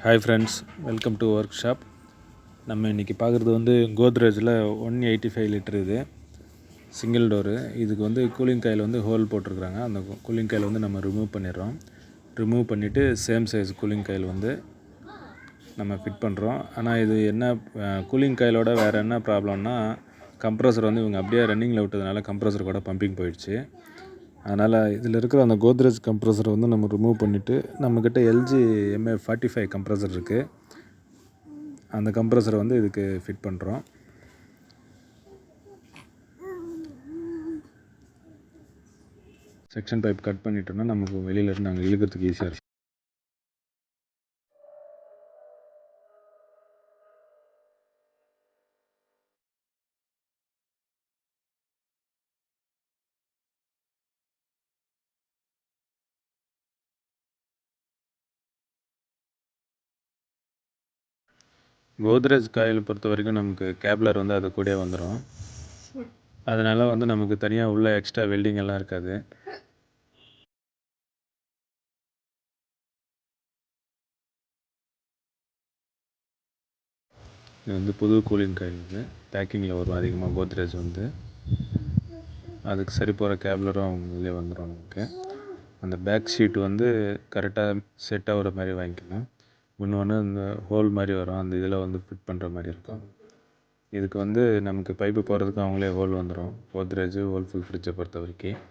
Hi friends, welcome to work shop. நம்ம இன்றைக்கி பார்க்குறது வந்து கோத்ரேஜில் 185 லிட்டர் இது சிங்கிள் டோரு. இதுக்கு வந்து கூலிங் காயில் வந்து ஹோல் போட்டிருக்குறாங்க. அந்த கூலிங் காயில் வந்து நம்ம ரிமூவ் பண்ணிடுறோம். ரிமூவ் பண்ணிவிட்டு சேம் சைஸ் கூலிங் காயில் வந்து நம்ம ஃபிட் பண்ணுறோம். ஆனால் இது என்ன கூலிங் காயிலோட வேறு என்ன ப்ராப்ளம்னா, கம்ப்ரஸர் வந்து இவங்க அப்படியே ரன்னிங்கில் விட்டதுனால கம்ப்ரஸர் கூட பம்பிங் போயிடுச்சு. அதனால் இதில் இருக்கிற அந்த கோத்ரேஜ் கம்ப்ரஸரை வந்து நம்ம ரிமூவ் பண்ணிவிட்டு, நம்மக்கிட்ட எல்ஜி MA45 கம்ப்ரஸர் இருக்குது. அந்த கம்ப்ரஸரை வந்து இதுக்கு ஃபிட் பண்ணுறோம். செக்ஷன் பைப் கட் பண்ணிட்டோம்னா நமக்கு வெளியிலேருந்து நாங்கள் இழுக்கிறதுக்கு ஈஸியாக இருக்கும். கோத்ரேஜ் காயில் பொறுத்த வரைக்கும் நமக்கு கேப்லர் வந்து அது கூட வந்துடும். அதனால் வந்து நமக்கு தனியாக உள்ள எக்ஸ்ட்ரா வெல்டிங் எல்லாம் இருக்காது. இது வந்து புது கூலிங் காயில் வந்து பேக்கிங்கில் வரும். அதிகமாக கோத்ரேஜ் வந்து அதுக்கு சரி போகிற கேப்லரும் அவங்களே வந்துடும். நமக்கு அந்த பேக் ஷீட் வந்து கரெக்டாக செட் ஆகிற மாதிரி வாங்கிக்கணும். இன்னொன்று இந்த ஹோல் மாதிரி வரும், அந்த இதில் வந்து ஃபிட் பண்ணுற மாதிரி இருக்கும். இதுக்கு வந்து நமக்கு பைப்பு போகிறதுக்கு அவங்களே ஹோல் வந்துடும். கோத்ரேஜ் ஹோல்ஃபுல் ஃப்ரிட்ஜை பொறுத்த வரைக்கும்.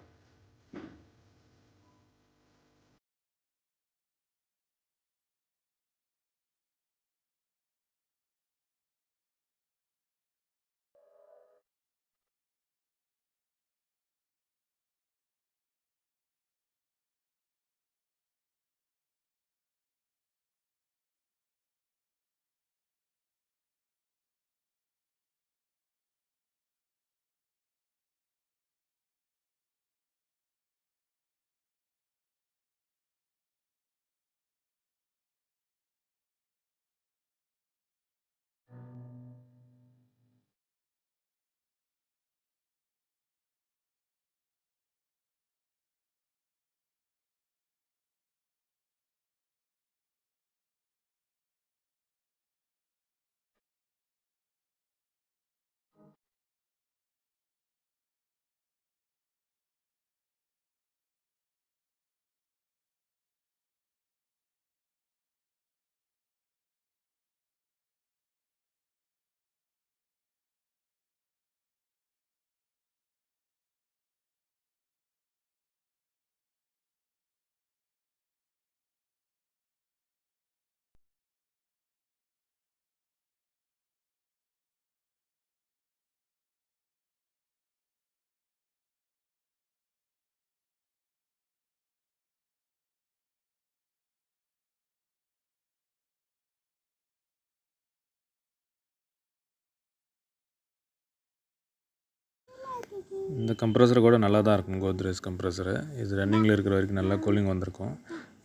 இந்த கம்ப்ரஸர் கூட நல்லா தான் இருக்கும். கோத்ரேஜ் கம்ப்ரஸரு இது ரன்னிங்கில் இருக்கிற வரைக்கும் நல்லா கூலிங் வந்திருக்கும்.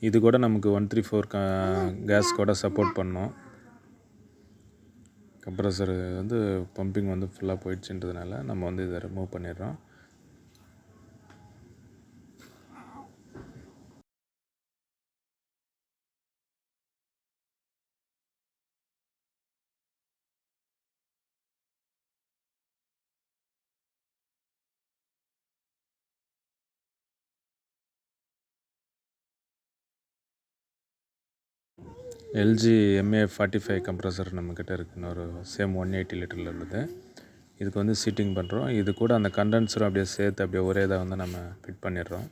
இது கூட நமக்கு 134 கேஸ் கூட சப்போர்ட் பண்ணோம். கம்ப்ரஸரு வந்து பம்பிங் வந்து ஃபுல்லாக போயிடுச்சுன்றதுனால நம்ம வந்து இதை ரிமூவ் பண்ணிடுறோம். எல்ஜி MA45 கம்ப்ரஸர் நம்மக்கிட்ட இருக்குது. இன்னொரு சேம் 180 லிட்டரில் உள்ளது. இதுக்கு வந்து சீட்டிங் பண்ணுறோம். இது கூட அந்த கண்டென்சரும் அப்படியே சேர்த்து அப்படியே ஒரே இதாக வந்து நம்ம ஃபிட் பண்ணிடுறோம்.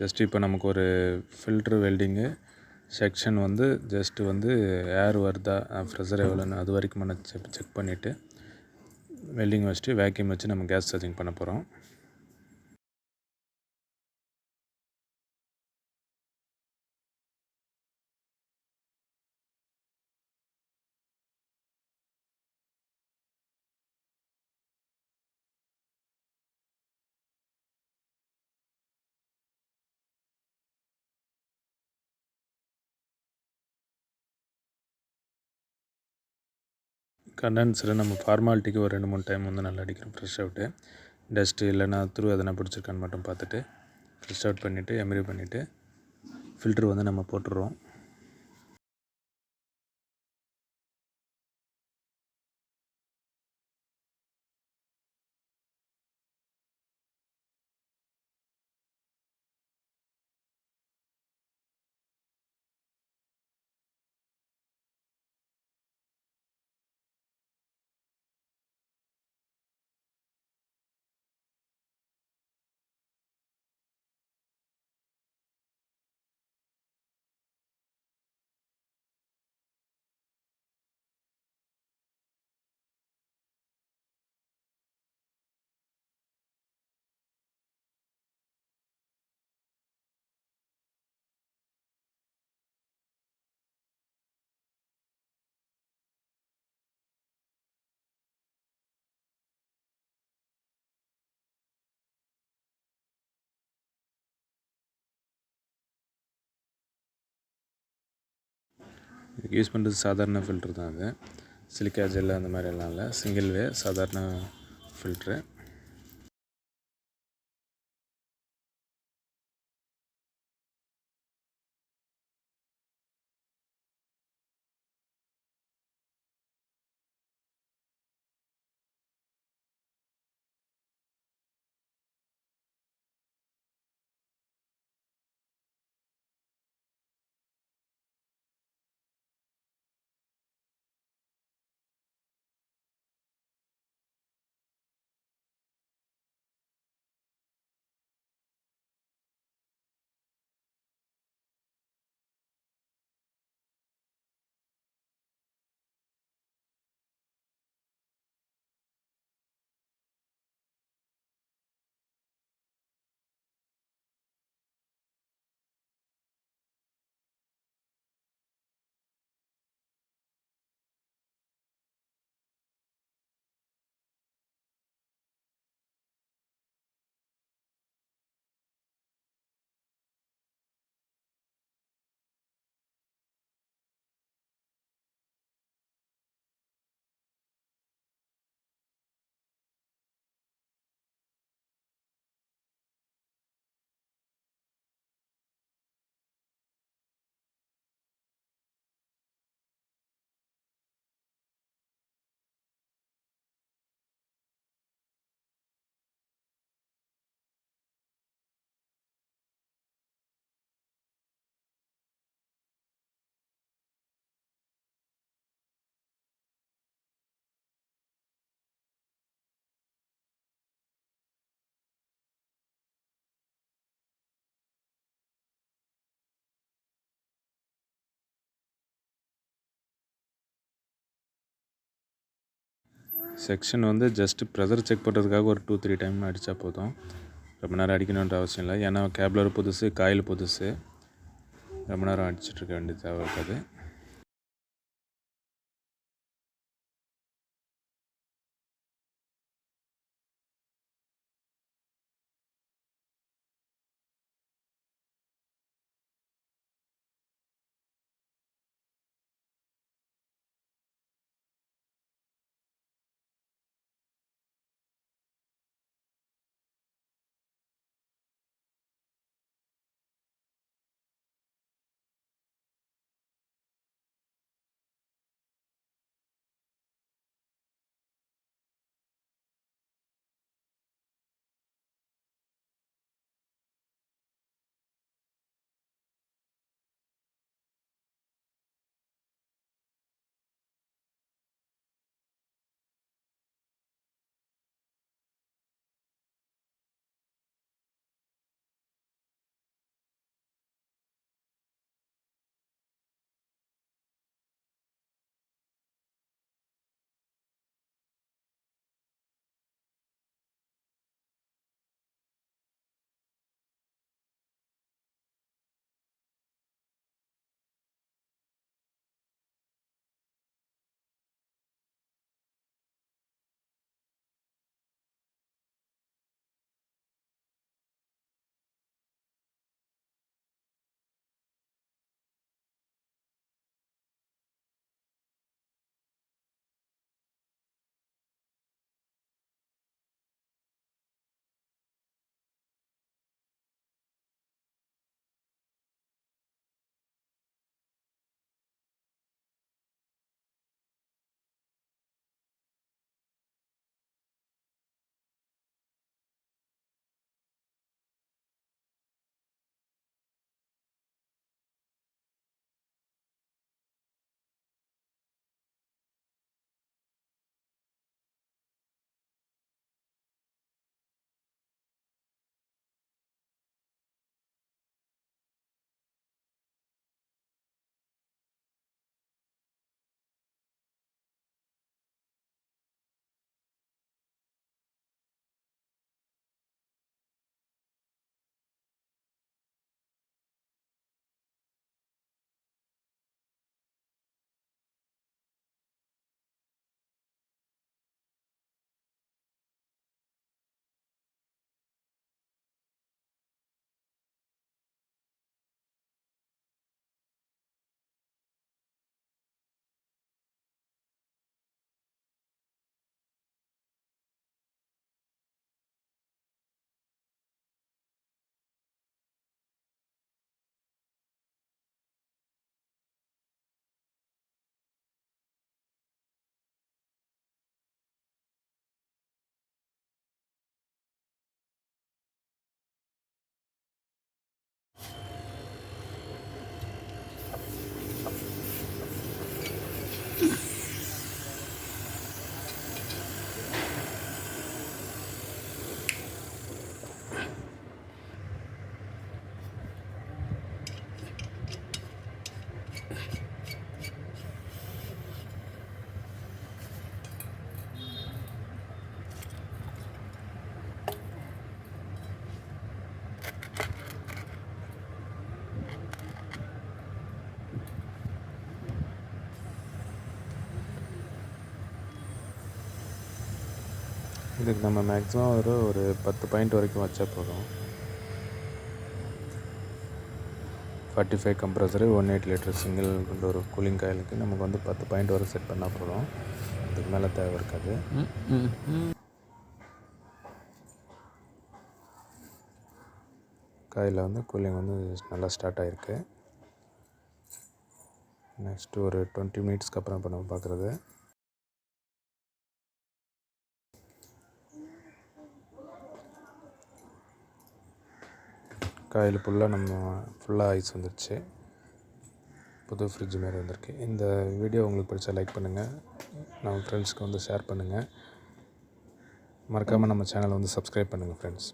ஜஸ்ட் இப்போ நமக்கு ஒரு ஃபில்ட்ரு வெல்டிங்கு செக்ஷன் வந்து ஜஸ்ட்டு வந்து ஏர் வருதா, ப்ரெஷர் எவ்வளோன்னு அது வரைக்கும் நம்ம செக் பண்ணிவிட்டு வெல்டிங் வச்சுட்டு வேக்யூம் வச்சு நம்ம கேஸ் சார்ஜிங் பண்ண போகிறோம். கண்டென்சரை நம்ம ஃபார்மாலிட்டிக்கு ஒரு 2-3 டைம் வந்து நல்லா அடிக்கிறோம். ஃப்ரெஷ் அவுட்டு டஸ்ட்டு இல்லைனா த்ரூ எதனா பிடிச்சிருக்கான்னு மட்டும் பார்த்துட்டு ஃப்ரெஷ் அவுட் பண்ணிவிட்டு எம்ரி பண்ணிவிட்டு ஃபில்ட்ரு வந்து நம்ம போட்டுடுறோம். இதுக்கு யூஸ் பண்ணுறது சாதாரண ஃபில்ட்ரு தான். அது சிலிக்கா ஜெல் அந்த மாதிரிலாம் இல்லை, சிங்கிள் வே சாதாரண ஃபில்ட்ரு. செக்ஷன் வந்து ஜஸ்ட்டு ப்ரெஷர் செக் பண்ணுறதுக்காக ஒரு 2-3 டைம் அடித்தா போதும். ரொம்ப நேரம் அடிக்கணுன்ற அவசியம் இல்லை. ஏன்னா கேப்லர் புதுசு, காயில் புதுசு, ரொம்ப நேரம் அடிச்சிட்ருக்க வேண்டிய தேவை இருக்காது. இதுக்கு நம்ம மேக்ஸிமம் ஒரு 10 பாயிண்ட் வரைக்கும் வச்சா போதும். 45 compressor 180 litre single door cooling காயிலுக்கு நமக்கு வந்து 10 பாயிண்ட் வரை செட் பண்ணால் போதும். அதுக்கு மேலே தேவை இருக்காது. காயில் வந்து கூலிங் வந்து நல்லா ஸ்டார்ட் ஆகிருக்கு. நெக்ஸ்ட்டு ஒரு 20 மினிட்ஸ்க்கு அப்புறம் இப்போ நம்ம பார்க்குறது. காயில் ஃபுல்லாக ஐஸ் வந்துடுச்சு. புது ஃப்ரிட்ஜ் மாரி வந்திருக்கு. இந்த வீடியோ உங்களுக்கு பிடிச்சா லைக் பண்ணுங்கள், நம்ம ஃப்ரெண்ட்ஸ்க்கு வந்து ஷேர் பண்ணுங்கள். மறக்காமல் நம்ம சேனலை வந்து சப்ஸ்கிரைப் பண்ணுங்கள் ஃப்ரெண்ட்ஸ்.